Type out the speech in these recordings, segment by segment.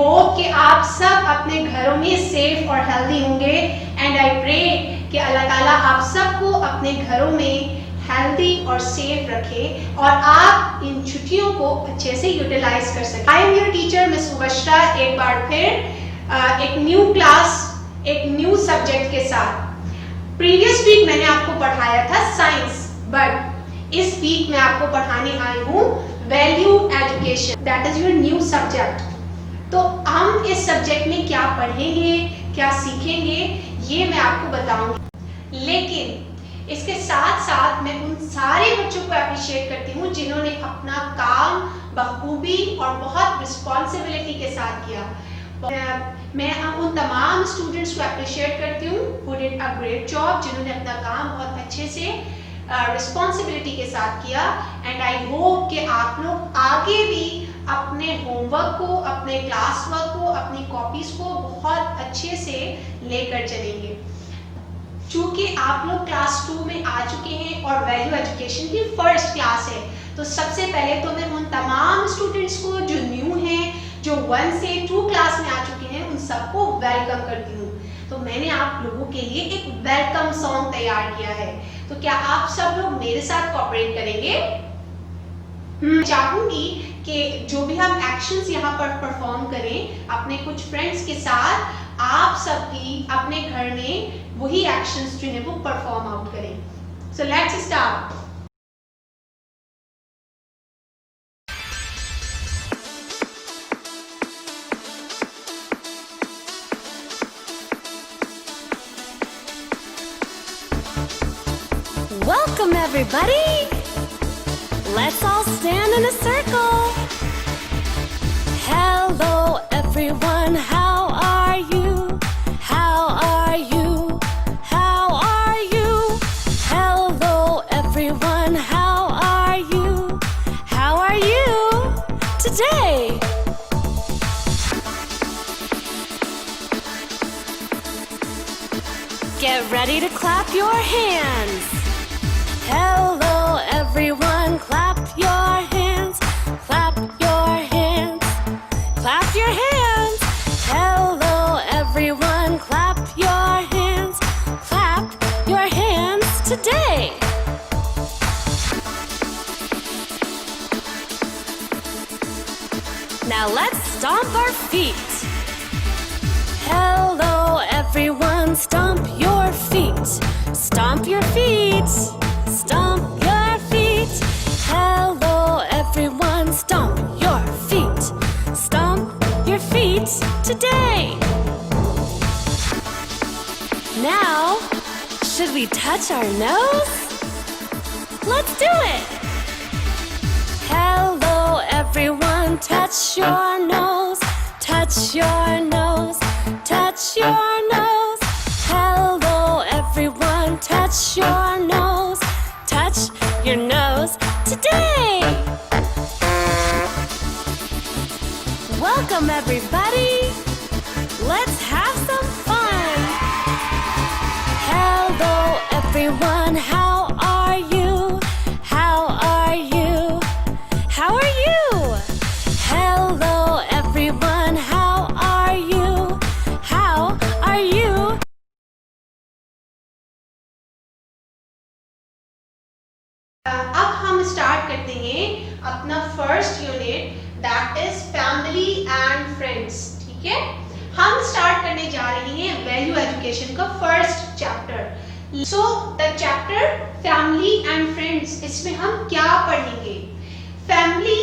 Hope कि आप सब अपने घरों में सेफ और हेल्दी होंगे एंड आई प्रे कि अल्लाह ताला आप सबको अपने घरों में हेल्दी और सेफ रखे और आप इन छुट्टियों को अच्छे से यूटिलाइज कर सकें। I am your teacher miss Mubashra, एक बार फिर एक न्यू क्लास, एक न्यू सब्जेक्ट के साथ। प्रीवियस वीक मैंने आपको पढ़ाया था साइंस, बट इस वीक मैं आपको पढ़ाने आई हूँ value education, that is your new subject. तो हम इस सब्जेक्ट में क्या पढ़ेंगे, क्या सीखेंगे, ये मैं आपको बताऊंगी। लेकिन इसके साथ साथ मैं उन सारे बच्चों को अप्रिशिएट करती हूँ जिन्होंने अपना काम बखूबी और बहुत रिस्पॉन्सिबिलिटी के साथ किया। मैं उन तमाम स्टूडेंट्स को अप्रिशिएट करती हूँ who did a great job, जिन्होंने अपना काम बहुत अच्छे से रिस्पॉन्सिबिलिटी के साथ किया। एंड आई होप कि आप लोग आगे भी अपने होमवर्क को, अपने क्लास वर्क को, अपनी कॉपीज को बहुत अच्छे से लेकर चलेंगे। चूंकि आप लोग क्लास 2 में आ चुके हैं और वैल्यू एजुकेशन की फर्स्ट क्लास है, तो सबसे पहले तो मैं उन तमाम स्टूडेंट्स को जो न्यू हैं, जो 1 से 2 क्लास में आ चुके हैं, उन सबको वेलकम करती हूँ। तो मैंने आप लोगों के लिए एक वेलकम सॉन्ग तैयार किया है, तो क्या आप सब लोग मेरे साथ कोऑपरेट करेंगे? चाहूंगी कि जो भी हम एक्शंस यहाँ पर परफॉर्म करें अपने कुछ फ्रेंड्स के साथ, आप सब भी अपने घर में वही एक्शंस जो है वो परफॉर्म आउट करें। So let's start. Welcome everybody! Let's all stand in a circle. Hello everyone, how are you? How are you? How are you? Hello everyone, how are you? How are you today? Get ready to clap your hands. Hello everyone, clap your hands, clap your hands, clap your hands. Hello everyone, clap your hands today. Now let's stomp our feet. Hello everyone, stomp your feet, stomp your feet. Stomp your feet. Hello everyone, stomp your feet. Stomp your feet today. Now, should we touch our nose? Let's do it. Hello everyone, touch your nose. Touch your nose. Touch your nose. Hello everyone, touch your nose. Touch your nose today. Welcome everybody. Let's have some fun. Hello everyone, how are you? How are you? How are you? Hello everyone, how are you? How are you? अब हम start करते हैं अपना first unit, that is family and friends. ठीक है, हम start करने जा रहे हैं वैल्यू एजुकेशन का first chapter. So the chapter family and friends, इसमें हम क्या पढ़ेंगे? फैमिली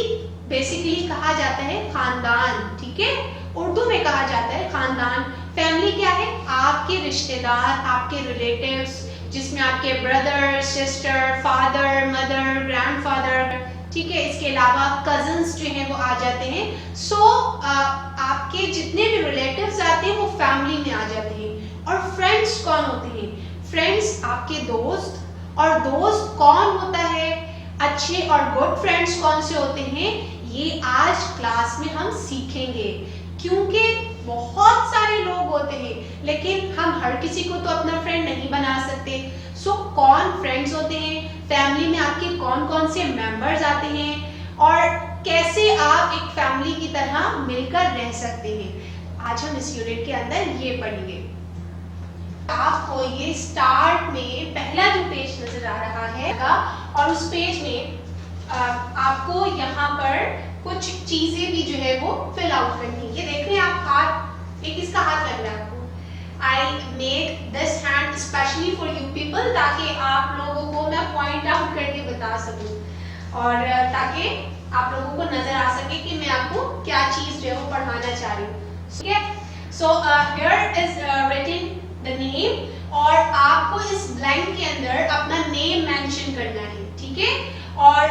बेसिकली कहा जाता है खानदान, ठीक है, उर्दू में कहा जाता है खानदान। फैमिली क्या है? आपके रिश्तेदार, आपके रिलेटिव्स, जिसमें आपके brother, sister, father, mother, grandfather, ठीक है, इसके अलावा कजन्स जो हैं वो आ जाते हैं। सो आपके जितने भी रिलेटिव्स आते हैं वो फैमिली में आ जाते हैं। और फ्रेंड्स कौन होते हैं? फ्रेंड्स आपके दोस्त, और दोस्त कौन होता है? अच्छे और गुड फ्रेंड्स कौन से होते हैं, ये आज क्लास में हम सीखेंगे। क्योंकि बहुत सारे लोग होते हैं लेकिन हम हर किसी को तो अपना फ्रेंड नहीं बना सकते। सो कौन फ्रेंड्स होते हैं, फैमिली में आपके कौन कौन से मेंबर्स आते हैं, और कैसे आप एक फैमिली की तरह मिलकर रह सकते हैं। आज हम इस यूनिट के अंदर ये पढ़ेंगे। आपको ये स्टार्ट में पहला जो पेज नजर आ रहा है और उस पेज में आपको यहाँ पर कुछ चीजें भी जो है वो फिल आउट करनी है। ये देख रहे हैं आप, हाथ एक इसका हाथ लग रहा है आपको। I make this hand especially for you people, ताकि आप लोगों को मैं पॉइंट आउट करके बता सकूं और ताकि आप लोगों को नजर आ सके कि मैं आपको क्या चीज जो है वो पढ़ाना चाह रही हूँ। ठीक है, सो here is written the name, और आपको इस ब्लैंक के अंदर अपना नेम मेंशन करना है। ठीक है, और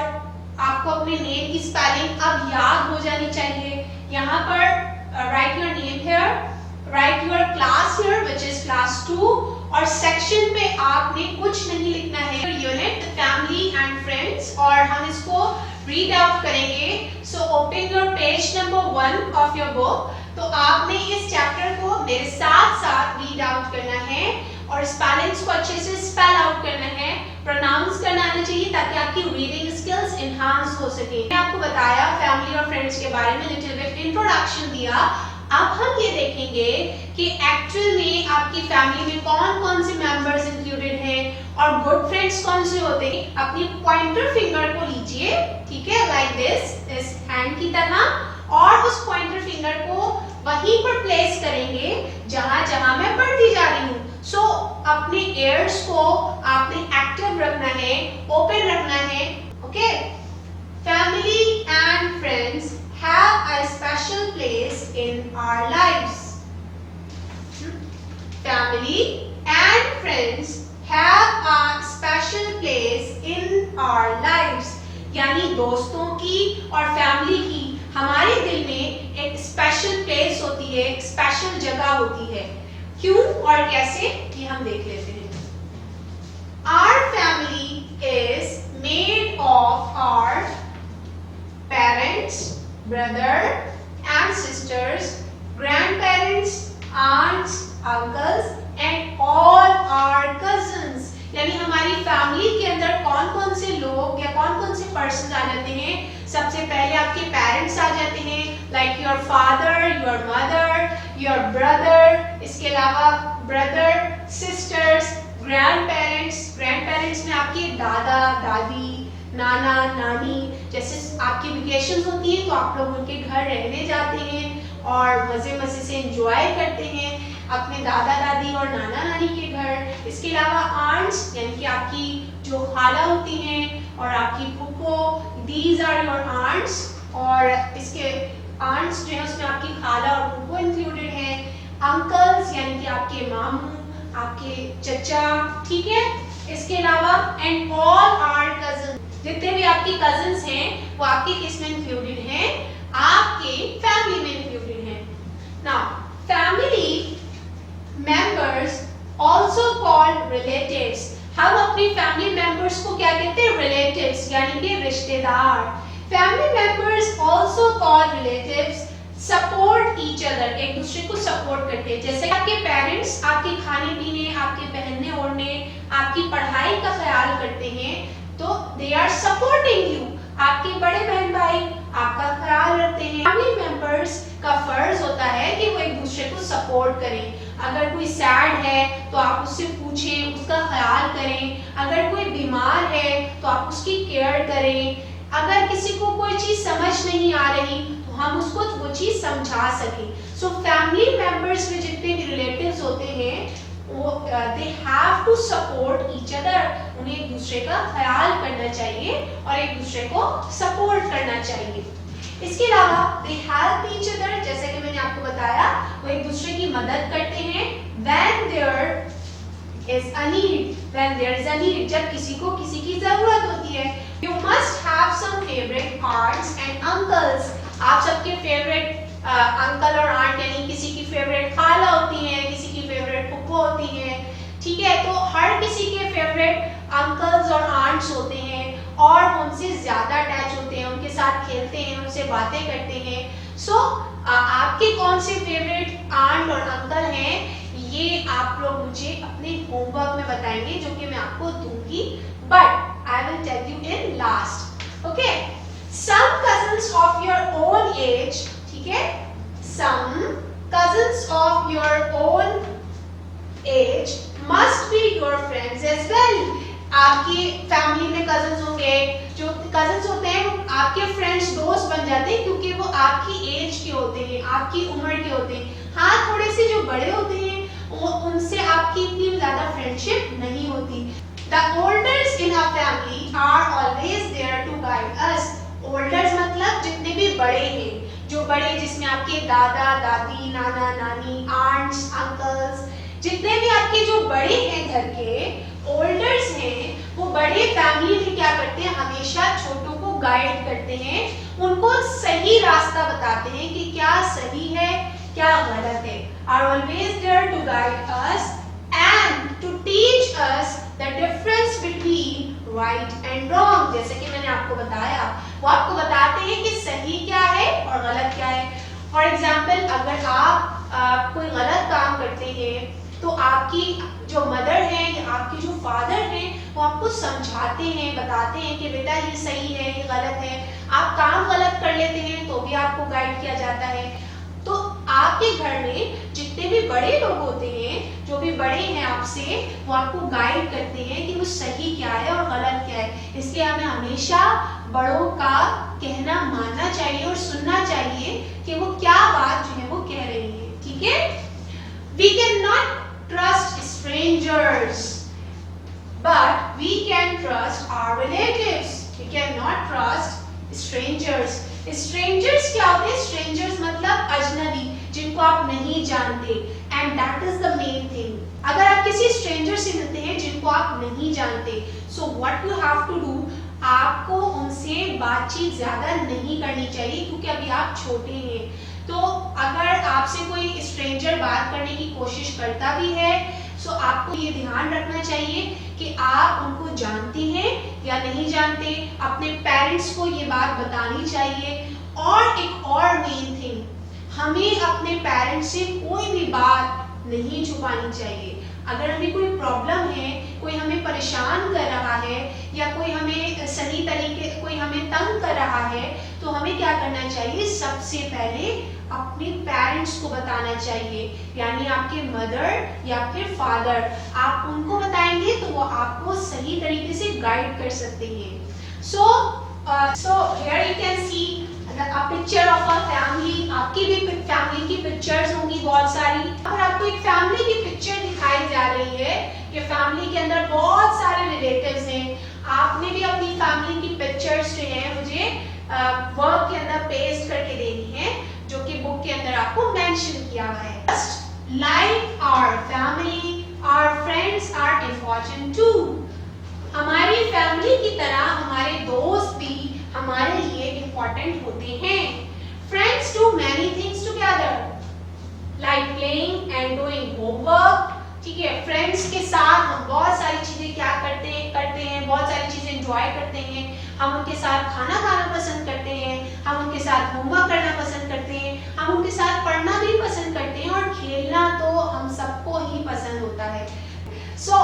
आपको अपने नेम की स्पेलिंग अब याद हो जानी चाहिए। यहाँ पर right your name here, right your class here which is class 2, और सेक्शन पे आपने कुछ नहीं लिखना है। यूनिट फैमिली एंड फ्रेंड्स, और हम इसको रीड आउट करेंगे। So open your page number 1 of your book. तो आपने इस चैप्टर को मेरे साथ साथ रीड आउट करना है और स्पेलिंग्स को अच्छे से स्पेल आउट करना है, प्रोनाउंस करना आना चाहिए ताकि आपकी रीडिंग स्किल्स एनहांस हो सके। मैंने आपको बताया फैमिली और फ्रेंड्स के बारे में, लिटिल बिट इंट्रोडक्शन दिया। अब हम ये देखेंगे कि एक्चुअल में आपकी फैमिली में कौन कौन से मेंबर्स इंक्लूडेड हैं और गुड फ्रेंड्स कौन से होते हैं। अपनी पॉइंटर फिंगर को लीजिए, ठीक है, लाइक दिस, इस हैंड की तरह, और उस पॉइंटर फिंगर को वहीं पर प्लेस करेंगे जहां जहां मैं पढ़ती जा रही हूँ। सो अपने ears को आपने एक्टिव रखना है, ओपन रखना है। Okay, family and friends have a special place in our lives. Family and friends have a special place in our lives. यानी दोस्तों की और फैमिली की हमारे दिल में एक स्पेशल प्लेस होती है, एक स्पेशल जगह होती है। क्यों और कैसे, ये हम देख लेते हैं। Our family is made of our parents, brother and sisters, grandparents, aunts, uncles and all our cousins। यानी हमारी फैमिली के अंदर कौन कौन से लोग या कौन कौन से पर्सन आ जाते हैं। सबसे पहले आपके पेरेंट्स आ जाते हैं, like your father, your mother, your brother. इसके अलावा ब्रदर, सिस्टर्स, ग्रैंड पेरेंट्स में आपके दादा दादी, नाना नानी। जैसे आपकी वेकेशन होती है तो आप लोग उनके घर रहने जाते हैं और मजे मजे से एंजॉय करते हैं अपने दादा दादी और नाना नानी के घर। इसके अलावा आंट्स यानी कि आपकी जो खाला होती हैं और आपकी फूफो, दीज आर योर आंट्स। और इसके आंट्स जो है उसमें आपकी खाला और फूफो इंक्लूडेड है। अंकल्स यानी कि आपके मामू, आपके चचा, ठीक है। इसके अलावा एंड ऑल आर कजिन, जितने भी आपकी कजिन्स हैं वो आपके किस में इंक्लूडेड हैं, आपके फैमिली में इंक्लूडेड हैं। Now family members also called relatives. हम अपनी फैमिली मेंबर्स को क्या कहते हैं, रिलेटिव्स यानी कि रिश्तेदार। Family members also called relatives support each other, एक दूसरे को सपोर्ट करते हैं। जैसे आपके पेरेंट्स आपके खाने पीने, आपके पहनने ओढ़ने, आपकी पढ़ाई का ख्याल करते हैं तो दे आर सपोर्टिंग यू। आपके बड़े बहन भाई आपका ख्याल रखते हैं। फैमिली मेंबर्स का फर्ज होता है कि वो एक दूसरे को सपोर्ट करें। अगर कोई सैड है तो आप उससे पूछें, उसका ख्याल करें। अगर कोई बीमार है तो आप उसकी केयर करें। अगर किसी को कोई चीज समझ नहीं आ रही तो हम उसको वो चीज समझा सकें। सो फैमिली मेंबर्स में जितने भी रिलेटिव्स होते हैं वो they have to support each other. उन्हें एक दूसरे का ख्याल करना चाहिए और एक दूसरे को सपोर्ट करना चाहिए। इसके अलावा दे हेल्प ईच अदर, जैसे कि मैंने आपको बताया, वो एक दूसरे की मदद करते हैं। When there is a need, when there is a need, जब किसी को किसी की जरूरत होती है। You must have some favourite aunts and uncles. आप सबके फेवरेट अंकल और आंट यानी किसी की फेवरेट खाला होती है, किसी की फेवरेट फूफो होती है, ठीक है। तो हर किसी के फेवरेट अंकल्स और आंट्स होते हैं और उनसे ज्यादा अटैच होते हैं, उनके साथ खेलते हैं, उनसे बातें करते हैं। सो आपके कौन से फेवरेट आंट और अंकल हैं ये आप लोग मुझे अपने होमवर्क में बताएंगे जो कि मैं आपको दूंगी, but I will tell you in last. Okay, some cousins आपकी फैमिली में कजन्स होंगे, जो कजन्स होते हैं वो आपके फ्रेंड्स दोस्त बन जाते हैं क्योंकि वो आपकी एज के होते हैं, आपकी उम्र के होते हैं। हाँ, थोड़े से जो बड़े होते हैं वो उनसे आपकी इतनी ज्यादा फ्रेंडशिप नहीं होती। The elders in our family are always there to guide us. Elders मतलब जितने भी बड़े हैं, जो बड़े जिसमें आपके दादा दादी, नाना नानी, आंट्स, अंकल्स, जितने भी आपके जो बड़े हैं घर के ओल्डर्स हैं, वो बड़े फैमिली में क्या करते हैं, हमेशा छोटों को गाइड करते हैं, उनको सही रास्ता बताते हैं कि क्या सही है क्या गलत है। Are always there to guide us and to teach us the difference between right and wrong। जैसे कि मैंने आपको बताया, वो आपको बताते हैं कि सही क्या है और गलत क्या है। फॉर एग्जाम्पल, अगर आप कोई गलत काम करते हैं तो आपकी जो मदर है या आपके जो फादर हैं वो आपको समझाते हैं, बताते हैं कि बेटा ये सही है ये गलत है। आप काम गलत कर लेते हैं तो भी आपको गाइड किया जाता है। तो आपके घर में जितने भी बड़े लोग होते हैं, जो भी बड़े हैं आपसे, वो आपको गाइड करते हैं कि वो सही क्या है और गलत क्या है। इसलिए हमें हमेशा बड़ों का कहना मानना चाहिए और सुनना चाहिए कि वो क्या बात जो है वो कह रही है। ठीक है? We cannot trust strangers, but we can trust our relatives. We cannot trust strangers. Strangers क्या होते हैं? Strangers मतलब अजनबी, जिनको आप नहीं जानते। And that is the main thing. अगर आप किसी stranger से मिलते हैं जिनको आप नहीं जानते, so what you have to do, आपको उनसे बातचीत ज्यादा नहीं करनी चाहिए क्योंकि अभी आप छोटे हैं। तो अगर आपसे कोई स्ट्रेंजर बात करने की कोशिश करता भी है, सो आपको ये ध्यान रखना चाहिए कि आप उनको जानते हैं या नहीं जानते। अपने पेरेंट्स को ये बात बतानी चाहिए। और एक और मेन थिंग, हमें अपने पेरेंट्स से कोई भी बात नहीं छुपानी चाहिए। अगर हमें कोई प्रॉब्लम है, कोई हमें परेशान कर रहा है या कोई हमें सही तरीके कोई हमें तंग कर रहा है, तो हमें क्या करना चाहिए? सबसे पहले अपने पेरेंट्स को बताना चाहिए, यानी आपके मदर या फिर फादर। आप उनको बताएंगे तो वो आपको सही तरीके से गाइड कर सकते हैं। So here you can see a picture of a family। आपकी भी फैमिली की पिक्चर्स होंगी बहुत सारी। और आपको एक फैमिली की पिक्चर दिखाई जा रही है कि फैमिली के अंदर बहुत सारे रिलेटिव्स हैं। आपने भी अपनी फैमिली की पिक्चर्स जो है मुझे वर्क के अंदर पेस्ट करके देनी है, जो कि बुक के अंदर आपको मेंशन किया हुआ है। Like our family, our friends are important too। हमारी फैमिली की तरह हमारे दोस्त भी हमारे लिए इम्पोर्टेंट होते हैं। Friends do many things together, like playing and doing homework। ठीक है, फ्रेंड्स के साथ हम बहुत सारी चीजें क्या करते हैं, बहुत सारी चीजें एंजॉय करते हैं। हम उनके साथ खाना खाना पसंद करते हैं, हम उनके साथ होमवर्क करना पसंद करते हैं, हम उनके साथ पढ़ना भी पसंद करते हैं, और खेलना तो हम सबको ही पसंद होता है। So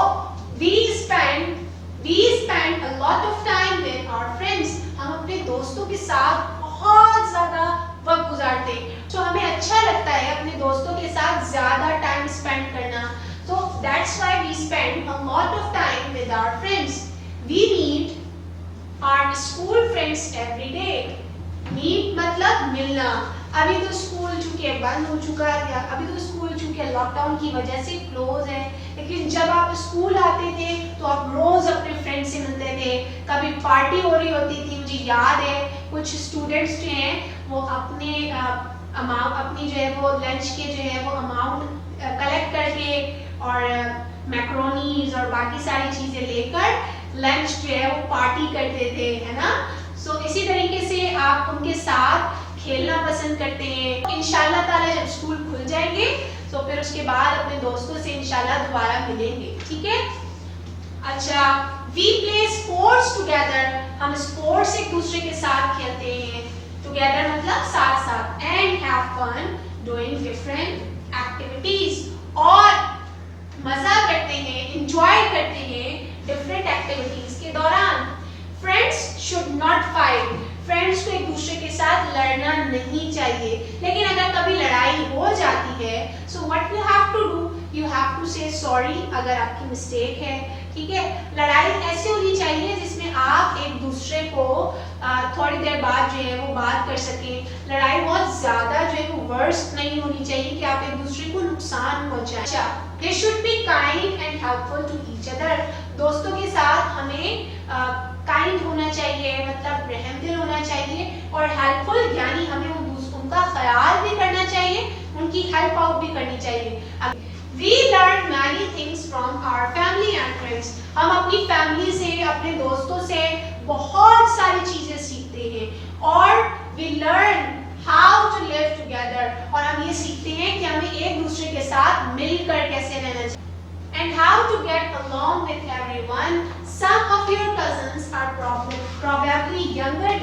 we spend a lot of time with our friends। हम अपने दोस्तों के साथ बहुत ज्यादा वक्त गुजारते हैं। तो हमें अच्छा लगता है अपने दोस्तों के साथ ज्यादा टाइम स्पेंड करना। So that's why we spend a lot of time with our friends। We meet our school friends every day। Meet मतलब मिलना। अभी तो स्कूल चूंकि बंद हो चुका है, या अभी तो स्कूल चूंकि लॉकडाउन की वजह से क्लोज है, लेकिन जब आप स्कूल आते थे तो आप रोज अपने फ्रेंड से मिलते थे। कभी पार्टी हो रही होती थी, मुझे याद है कुछ स्टूडेंट्स जो हैं वो अपनी जो है वो लंच के जो है वो अमाउंट कलेक्ट करके और मैक्रोनीज और बाकी सारी चीजें लेकर लंच जो है वो पार्टी करते थे, है ना। सो इसी तरीके से आप उनके साथ खेलना पसंद करते हैं। इंशाल्लाह ताला जब स्कूल खुल जाएंगे तो फिर उसके बाद अपने दोस्तों से इंशाल्लाह दोबारा मिलेंगे। ठीक है? अच्छा, वी प्ले स्पोर्ट्स टुगेदर। हम स्पोर्ट्स एक दूसरे के साथ खेलते हैं। टुगेदर मतलब साथ साथ। And have fun doing different activities. और मजा करते हैं, एंजॉय करते हैं डिफरेंट एक्टिविटीज के दौरान। Friends should not fight. Friends को एक दूसरे के साथ लड़ना नहीं चाहिए, लेकिन अगर कभी लड़ाई हो जाती है, so what you have to do, you have to say sorry अगर आपकी मिस्टेक है। ठीक है। लड़ाई ऐसी होनी चाहिए जिसमें आप एक दूसरे को थोड़ी देर बाद जो है वो बात कर सकें। लड़ाई बहुत ज्यादा जो है वो वर्स्ट नहीं होनी चाहिए कि आप एक दूसरे को नुकसान पहुंचाएं। They should be kind and helpful to each other। दोस्तों के साथ हमें काइंड होना चाहिए, मतलब रहमदिल होना चाहिए, और हेल्पफुल यानी हमें उनका ख्याल भी करना चाहिए, उनकी हेल्प आउट भी करनी चाहिए। We learn many things from our family and friends। हम अपनी फैमिली से, अपने दोस्तों से बहुत सारी चीजें सीखते हैं, और we learn how to live together। और हम ये सीखते हैं कि हमें एक दूसरे के साथ मिलकर कैसे रहना चाहिए। And how to get along with everyone। Some of your cousins are probably younger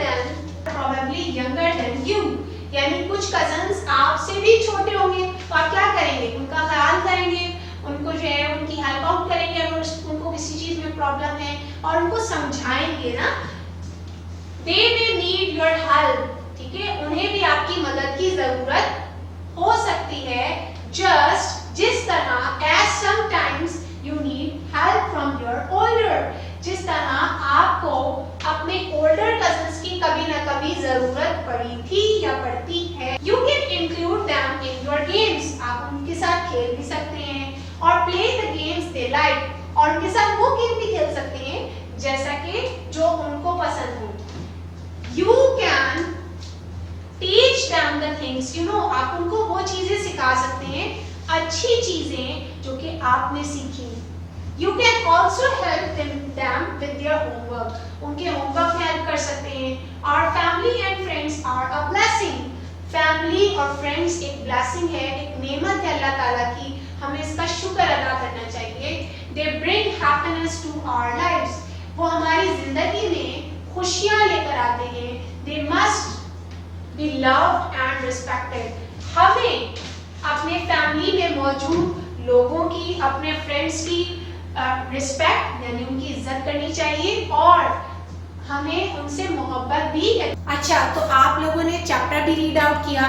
than you। यानी कुछ कजन्स आपसे भी छोटे होंगे, तो आप क्या करेंगे? उनका ख्याल करेंगे, उनको जो है उनकी हेल्प आउट करेंगे अगर उनको किसी चीज में प्रॉब्लम है, और उनको समझाएंगे ना। They may need your help। ठीक है, उन्हें भी आपकी मदद की जरूरत हो सकती है। जिस तरह as sometimes you need help from your older। जिस तरह आपको अपने older cousins की कभी ना कभी जरूरत पड़ी थी या पड़ती है। You can include them in your games। आप उनके साथ खेल भी सकते हैं, और play the games they like। और उनके साथ वो गेम भी खेल सकते हैं जैसा कि जो उनको पसंद हो। You can teach them the things you know। आप उनको वो चीजें सिखा सकते हैं, अच्छी चीजें जो कि आपने सीखी। You can also help them with their homework। उनके होमवर्क में हेल्प कर सकते हैं। Our family and friends are a blessing। Family और फ्रेंड्स एक ब्लेसिंग है, एक नेमत है अल्लाह ताला की, हमें इसका शुक्र अदा करना चाहिए। They bring happiness to our lives। वो हमारी जिंदगी में खुशियां लेकर आते हैं। They must be loved and respected। हमें अपने फैमिली में मौजूद लोगों की, अपने फ्रेंड्स की रिस्पेक्ट यानी उनकी इज्जत करनी चाहिए, और हमें उनसे मोहब्बत भी। अच्छा, तो आप लोगों ने चैप्टर भी रीड आउट किया।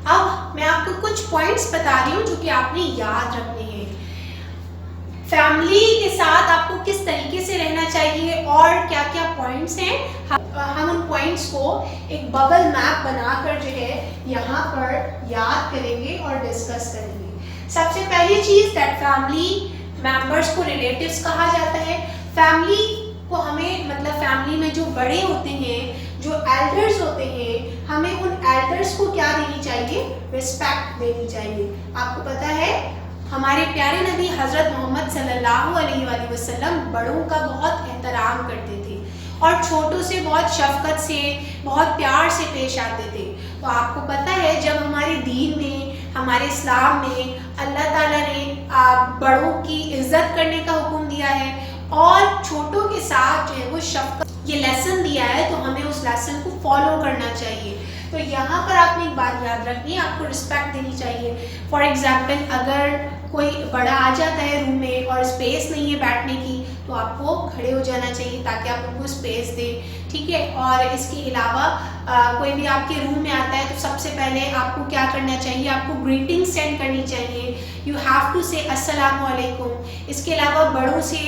अब मैं आपको कुछ पॉइंट्स बता रही हूँ जो कि आपने याद रखने हैं। फैमिली के साथ आपको किस तरीके से रहना चाहिए और क्या क्या पॉइंट्स हैं, हम उन पॉइंट्स को एक बबल मैप बनाकर जो है यहाँ पर याद करेंगे और डिस्कस करेंगे। सबसे पहली चीज दैट फैमिली मेंबर्स को रिलेटिव्स कहा जाता है। फैमिली को हमें, मतलब फैमिली में जो बड़े होते हैं, जो एल्डर्स होते हैं, हमें उन एल्डर्स को क्या देनी चाहिए? रिस्पेक्ट देनी चाहिए। आपको पता है हमारे प्यारे नबी हजरत मोहम्मद सल्लल्लाहु अलैहि वसल्लम बड़ों का बहुत एहतराम करते थे और छोटों से बहुत शफकत से, बहुत प्यार से पेश आते थे। तो आपको पता है जब हमारे दीन में, हमारे इस्लाम में अल्लाह ताला ने बड़ों की इज्जत करने का हुक्म दिया है और छोटों के साथ जो है वो शफकत, ये लेसन दिया है, तो हमें उस लेसन को फॉलो करना चाहिए। तो यहाँ पर आपने एक बात याद रखनी है, आपको रिस्पेक्ट देनी चाहिए। फॉर एग्जाम्पल अगर कोई बड़ा आ जाता है रूम में और स्पेस नहीं है बैठने की, तो आपको खड़े हो जाना चाहिए ताकि आप उनको स्पेस दें, ठीक है। और इसके अलावा कोई भी आपके रूम में आता है तो सबसे पहले आपको क्या करना चाहिए? आपको ग्रीटिंग सेंड करनी चाहिए। यू हैव टू से अस्सलामु अलैकुम। इसके अलावा बड़ों से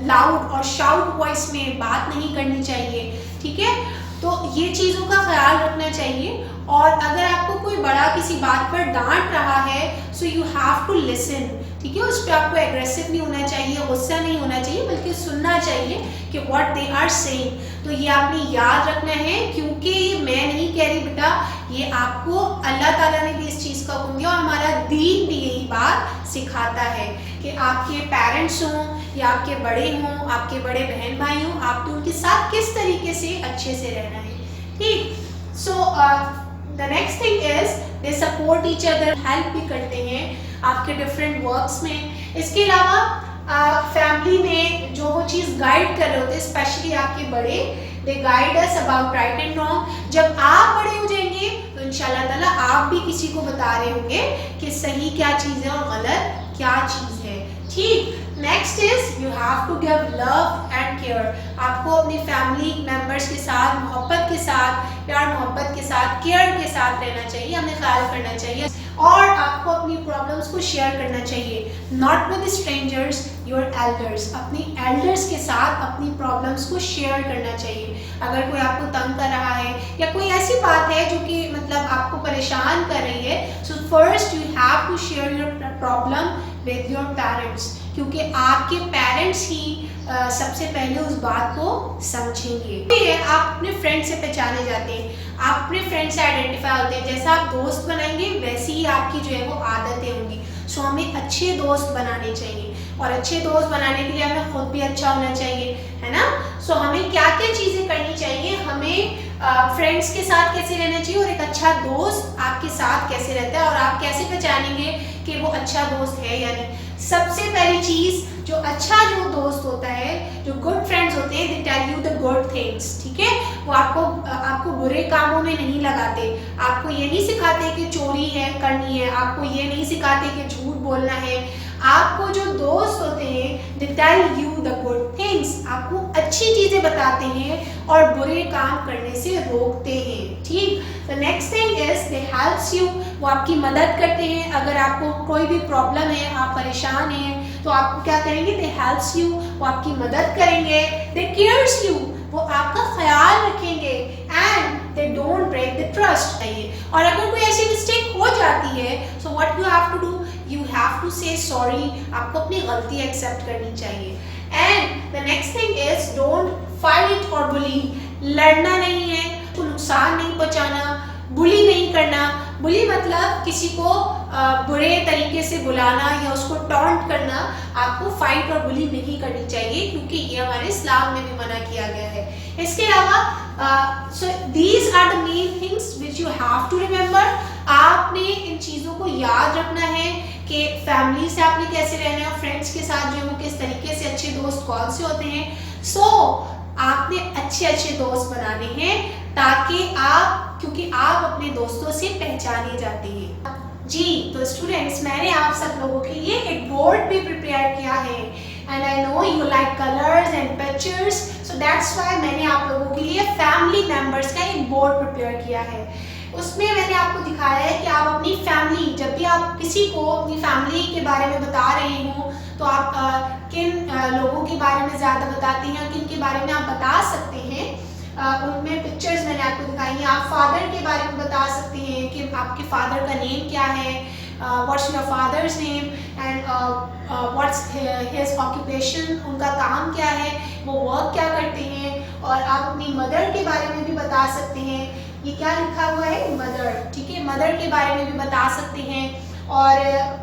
लाउड और शाउट वॉइस में बात नहीं करनी चाहिए, ठीक है। तो ये चीज़ों का ख्याल रखना चाहिए। और अगर आपको कोई बड़ा किसी बात पर डांट रहा है, so you have to listen, ठीक है। उस पर आपको एग्रेसिव नहीं होना चाहिए, गुस्सा नहीं होना चाहिए, बल्कि सुनना चाहिए कि व्हाट दे आर सेइंग। तो ये आपने याद रखना है, क्योंकि ये मैं नहीं कह रही बेटा, ये आपको अल्लाह ताला ने भी इस चीज़ का हुक्म दिया और हमारा दीन भी यही बात सिखाता है कि आपके पेरेंट्स हों या आपके बड़े हों, आपके बड़े बहन भाई हों, आपको उनके साथ किस तरीके से अच्छे से रहना है, ठीक। So the next thing is they support each other, help भी करते हैं आपके डिफरेंट वर्क्स में। इसके अलावा फैमिली में जो वो चीज़ गाइड कर रहे होते हैं, स्पेशली आपके बड़े, they guide us about right and wrong. जब आप बड़े हो जाएंगे तो इंशाल्लाह ताला आप भी किसी को बता रहे होंगे कि सही क्या चीज़ है और गलत क्या चीज़ है, ठीक। Next is you have to give love and care. आपको अपनी फैमिली मेंबर्स के साथ मोहब्बत के साथ, प्यार मोहब्बत के साथ, केयर के साथ रहना चाहिए, हमें ख्याल करना चाहिए और आपको अपनी प्रॉब्लम्स को शेयर करना चाहिए। Not with strangers, your elders. अपनी एल्डर्स के साथ अपनी प्रॉब्लम्स को शेयर करना चाहिए। अगर कोई आपको तंग कर रहा है या कोई ऐसी बात है जो कि मतलब आपको परेशान कर रही है, so first you have to share your problem with your parents, क्योंकि आपके पेरेंट्स ही सबसे पहले उस बात को समझेंगे। आप अपने फ्रेंड से पहचाने जाते हैं, आप अपने फ्रेंड से आइडेंटिफाई होते हैं। जैसा आप दोस्त बनाएंगे वैसी ही आपकी जो है वो आदतें होंगी। सो हमें अच्छे दोस्त बनाने चाहिए और अच्छे दोस्त बनाने के लिए हमें खुद भी अच्छा होना चाहिए, है ना। सो हमें क्या क्या चीज़ें करनी चाहिए, हमें फ्रेंड्स के साथ कैसे रहना चाहिए और एक अच्छा दोस्त आपके साथ कैसे रहता है और आप कैसे पहचानेंगे कि वो अच्छा दोस्त है या नहीं। सबसे पहली चीज़, जो अच्छा जो दोस्त होता है, जो गुड फ्रेंड्स होते हैं, they tell you the good things, ठीक है। वो आपको बुरे कामों में नहीं लगाते, आपको ये नहीं सिखाते कि चोरी है करनी है, आपको ये नहीं सिखाते कि झूठ बोलना है। आपको जो दोस्त होते हैं they tell you the good things, आपको अच्छी चीज़ें बताते हैं और बुरे काम करने से रोकते हैं, ठीक। The next thing is they helps you, वो आपकी मदद करते हैं। अगर आपको कोई भी प्रॉब्लम है, आप परेशान हैं, तो आपको क्या करेंगे, दे हेल्प्स यू, वो आपकी मदद करेंगे। दे केयर्स यू, वो आपका ख्याल रखेंगे। And they don't break the trust चाहिए। और अगर कोई ऐसी मिस्टेक हो जाती है, so what you have to do, you have to say sorry, आपको अपनी गलती एक्सेप्ट करनी चाहिए। And the next thing is don't fight और बुली, लड़ना नहीं है, को नुकसान नहीं पहुंचाना, बुली नहीं करना। बुली मतलब किसी को बुरे तरीके से बुलाना या उसको टॉन्ट करना। आपको फाइट और बुली नहीं करनी चाहिए, क्योंकि ये हमारे इस्लाम में भी मना किया गया है। इसके अलावा so these are the main things which you have to remember. आपने इन चीज़ों को याद रखना है कि फैमिली से आपने कैसे रहना है, फ्रेंड्स के साथ जो है वो किस तरीके से, अच्छे दोस्त कौन से होते हैं। सो आपने अच्छे अच्छे दोस्त बनाने हैं, ताकि क्योंकि आप अपने दोस्तों से पहचाने जाते हैं। जी तो स्टूडेंट्स, मैंने आप सब लोगों के लिए एक बोर्ड भी प्रिपेयर किया है and I know you like colours and pictures, so that's why मैंने आप लोगों के लिए फैमिली मेंबर्स का एक बोर्ड प्रिपेयर किया है। उसमें मैंने आपको दिखाया है कि आप अपनी फैमिली, जब भी आप किसी को अपनी फैमिली के बारे में बता रहे हो, तो आप किन लोगों के बारे में ज़्यादा बताते हैं, किन के बारे में आप बता सकते हैं। उनमें पिक्चर्स मैंने आपको दिखाई हैं। आप फादर के बारे में बता सकते हैं कि आपके फादर का नेम क्या है, what's your father's name and what's his occupation, उनका काम क्या है, वो वर्क क्या करते हैं। और आप अपनी मदर के बारे में भी बता सकते हैं। ये क्या लिखा हुआ है, मदर, ठीक है। मदर के बारे में भी बता सकते हैं और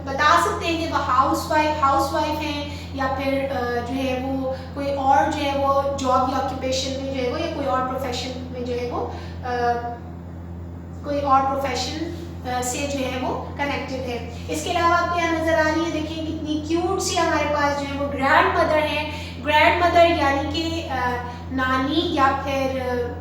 बता सकते हैं कि वो हाउसवाइफ हैं या फिर जो है वो कोई और जो है वो जॉब या ऑक्यूपेशन में जो है वो, या कोई और प्रोफेशन में जो है वो कोई और प्रोफेशन से जो है वो कनेक्टेड है। इसके अलावा आपको यहाँ नजर आ रही है, देखिए कितनी क्यूट सी हमारे पास जो है वो ग्रैंड मदर है। ग्रैंड मदर यानी कि नानी या फिर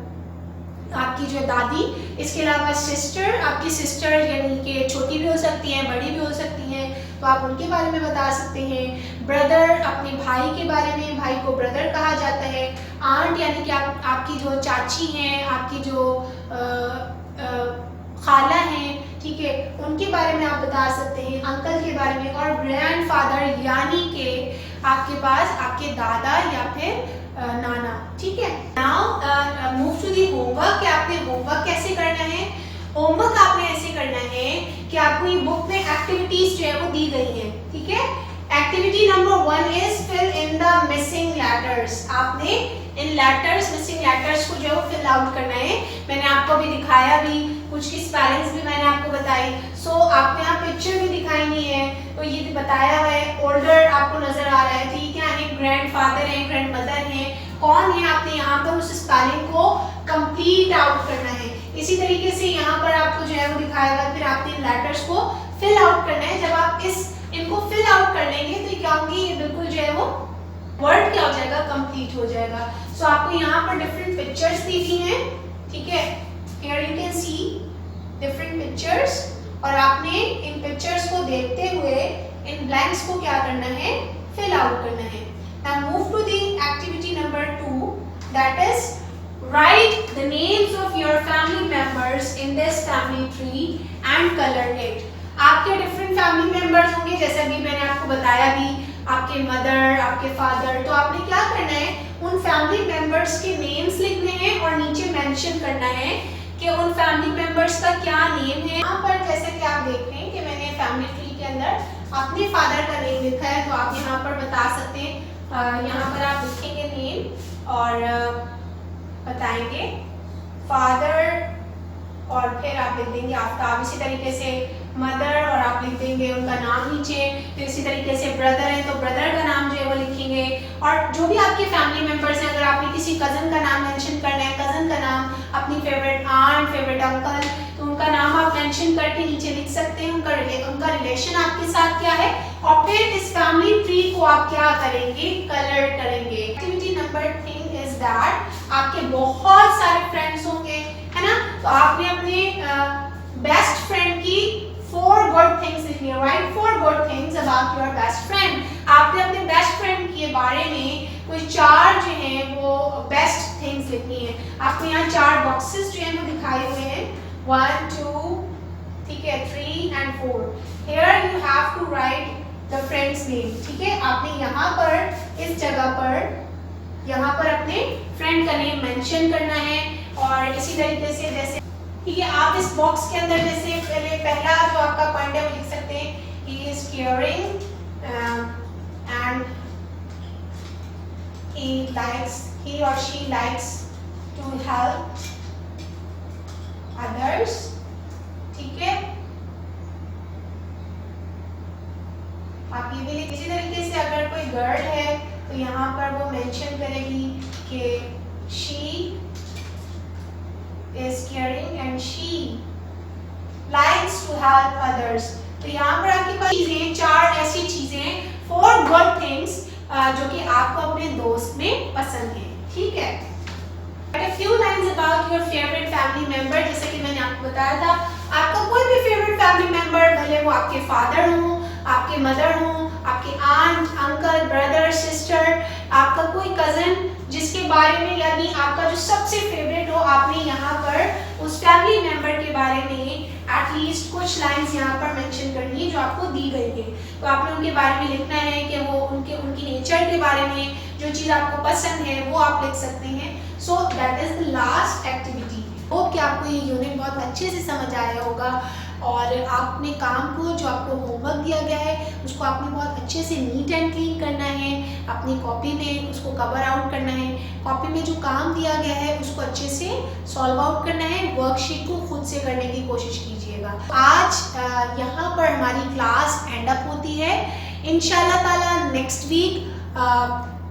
आपकी जो दादी। इसके अलावा सिस्टर, आपकी सिस्टर यानी कि छोटी भी हो सकती हैं, बड़ी भी हो सकती हैं, तो आप उनके बारे में बता सकते हैं। ब्रदर, अपने भाई के बारे में, भाई को ब्रदर कहा जाता है। आंट यानी कि आपकी जो चाची हैं, आपकी जो खाला हैं, ठीक है, उनके बारे में आप बता सकते हैं। अंकल के बारे में। और ग्रैंड फादर यानी कि आपके पास आपके दादा या फिर नाना, ठीक है। Now move to the homework कि आपने होमवर्क कैसे करना है। होमवर्क आपने ऐसे करना है कि आपको ये बुक में एक्टिविटीज जो है वो दी गई है, ठीक है। Activity number 1 is fill in the missing letters. आपने इन लेटर्स, मिसिंग लेटर्स को जो है फिल आउट करना है। मैंने आपको भी दिखाया भी, कुछ की स्पेलिंग्स भी मैंने आपको बताई। सो आपको यहाँ पिक्चर भी दिखाई नहीं है, तो ये भी बताया हुआ है। ओल्डर आपको नजर आ रहा है, ठीक है, यानी ग्रैंड फादर है, ग्रैंड मदर है, कौन है, आपने यहाँ पर उस स्पेलिंग को कंप्लीट आउट करना है। इसी तरीके से यहाँ पर आपको जो है वो दिखाएगा, फिर आपने इन लेटर्स को फिल आउट करना है। जब आप इनको फिल आउट कर लेंगे तो क्या होंगे, ये बिल्कुल जो है वो वर्ड क्या हो जाएगा, कंप्लीट हो जाएगा। सो आपको यहाँ पर डिफरेंट पिक्चर्स दी हुई हैं, ठीक है। Here you can see different pictures, और आपने इन पिक्चर्स को देखते हुए इन ब्लैंक्स को क्या करना है, फिल आउट करना है। Now move to the activity number 2, that is write the names of your family members in this family tree and color it. आपके डिफरेंट फैमिली मेंबर्स होंगे, जैसे अभी मैंने आपको बताया भी, आपके मदर, आपके फादर। तो आपने क्या करना है, उन फैमिली मेंबर्स के नेम्स लिखने हैं और नीचे मेंशन करना है कि उन फैमिली मेंबर्स का क्या नेम है। यहाँ पर जैसे कि आप देख रहे हैं कि मैंने फैमिली ट्री के अंदर अपने फादर का नेम लिखा है, तो आप यहाँ पर बता सकते हैं, यहाँ पर आप लिखेंगे नेम और बताएंगे फादर और फिर आप लिख देंगे आफ्ताब। इसी तरीके से मदर और आप लिख देंगे उनका नाम नीचे। फिर इसी तरीके से ब्रदर है तो ब्रदर का नाम जो है वो लिखेंगे। और जो भी आपके फैमिली मेंबर्स हैं, अगर आपने किसी कज़न का नाम मेंशन करना है, कज़न का नाम, अपनी फेवरेट आंट, फेवरेट अंकल, तो उनका नाम आप मेंशन करके नीचे लिख सकते हैं, उनका रिलेशन आपके साथ क्या है। और फिर इस फैमिली ट्री को आप क्या करेंगे, कलर करेंगे। एक्टिविटी नंबर 3 इज दैट आपके बहुत सारे फ्रेंड्स होंगे, है ना, तो आपने अपने बेस्ट फ्रेंड की 4 गुड थिंग्स लिखनी है, right, 4 good things about your best friend. आपने अपने बेस्ट फ्रेंड के बारे में कोई 4 जो हैं वो बेस्ट थिंग्स लिखनी है। आपको यहाँ 4 बॉक्सेस जो हैं वो दिखाए हुए हैं, 1 2 ठीक है 3 and 4। Here you have to write the friends name, ठीक है। आपने यहाँ पर इस जगह पर यहाँ पर अपने फ्रेंड का नेम मेंशन करना है। और इसी तरीके से जैसे ठीक है, आप इस बॉक्स के अंदर जैसे पहला जो आपका पॉइंट है वो लिख सकते हैं, he is caring and he or she likes to help others, ठीक है। आप ये भी लिख। इसी तरीके से अगर कोई गर्ल है तो यहाँ पर वो मेंशन करेगी कि she is caring and she likes to help others। तो यहाँ पर आपके पास चीजें 4 ऐसी चीजें 4 good things जो कि आपको अपने दोस्त में पसंद है, ठीक है। A few lines about your favorite family member, जैसे कि मैंने आपको बताया था, आपका कोई भी फेवरेट फैमिली मेंबर, भले वो आपके फादर हो, आपके मदर हो, आपके आंट, अंकल, ब्रदर, सिस्टर, आपका कोई कजन जिसके बारे में, यानी आपका जो सबसे फेवरेट हो, आपने यहाँ पर उस फैमिली मेंबर के बारे में एटलीस्ट कुछ लाइंस यहाँ पर मेंशन करनी है जो आपको दी गई है। तो आपने उनके बारे में लिखना है कि वो उनकी नेचर के बारे में जो चीज़ आपको पसंद है वो आप लिख सकते हैं। So that is the last activity. Hope कि आपको ये यूनिट बहुत अच्छे से समझ आया होगा और आपने काम को, जो आपको होमवर्क दिया गया है, उसको आपने बहुत अच्छे से नीट एंड क्लीन करना है, अपनी कॉपी में उसको कवर आउट करना है। कॉपी में जो काम दिया गया है उसको अच्छे से सॉल्व आउट करना है, वर्कशीट को खुद से करने की कोशिश कीजिएगा। आज यहाँ पर हमारी क्लास एंड अप होती है। इंशाल्लाह ताला नेक्स्ट वीक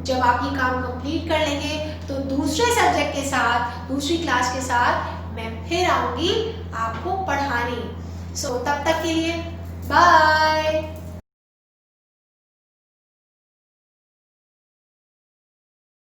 जब आप ये काम कंप्लीट कर लेंगे तो दूसरे सब्जेक्ट के साथ, दूसरी क्लास के साथ मैं फिर आऊँगी आपको पढ़ाने। सो तब तक के लिए बाय।